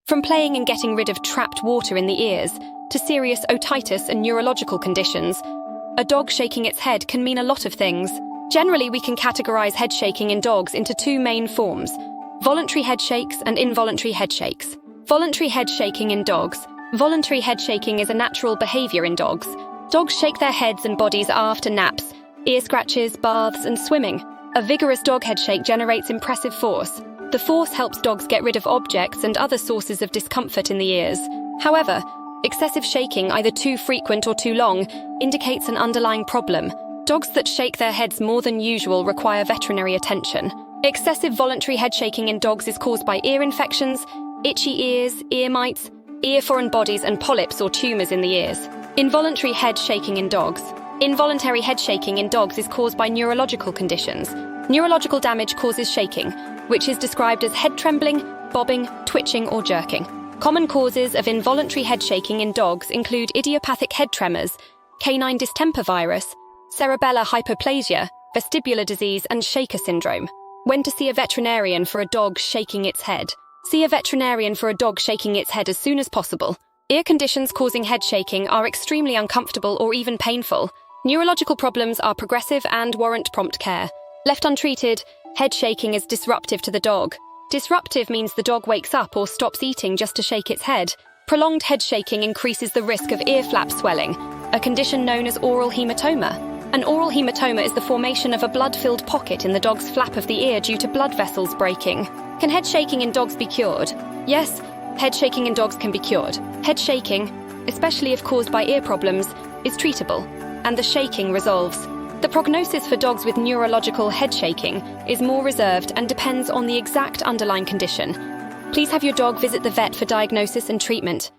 From playing and getting rid of trapped water in the ears, to serious otitis and neurological conditions, a dog shaking its head can mean a lot of things. Generally, we can categorize head shaking in dogs into two main forms: voluntary head shakes and involuntary head shakes. Voluntary head shaking in dogs. Voluntary head shaking is a natural behavior in dogs. Dogs shake their heads and bodies after naps, ear scratches, baths, and swimming. A vigorous dog head shake generates impressive force. The force helps dogs get rid of objects and other sources of discomfort in the ears. However, excessive shaking, either too frequent or too long, indicates an underlying problem. Dogs that shake their heads more than usual require veterinary attention. Excessive voluntary head shaking in dogs is caused by ear infections, itchy ears, ear mites, ear foreign bodies, and polyps or tumors in the ears. Involuntary head shaking in dogs. Involuntary head shaking in dogs is caused by neurological conditions. Neurological damage causes shaking, which is described as head trembling, bobbing, twitching, or jerking. Common causes of involuntary head shaking in dogs include idiopathic head tremors, canine distemper virus, cerebellar hypoplasia, vestibular disease, and shaker syndrome. When to see a veterinarian for a dog shaking its head. See a veterinarian for a dog shaking its head as soon as possible. Ear conditions causing head shaking are extremely uncomfortable or even painful. Neurological problems are progressive and warrant prompt care. Left untreated, head shaking is disruptive to the dog. Disruptive means the dog wakes up or stops eating just to shake its head. Prolonged head shaking increases the risk of ear flap swelling, a condition known as oral hematoma. An oral hematoma is the formation of a blood-filled pocket in the dog's flap of the ear due to blood vessels breaking. Can head shaking in dogs be cured? Yes, head shaking in dogs can be cured. Head shaking, especially if caused by ear problems, is treatable, and the shaking resolves. The prognosis for dogs with neurological head shaking is more reserved and depends on the exact underlying condition. Please have your dog visit the vet for diagnosis and treatment.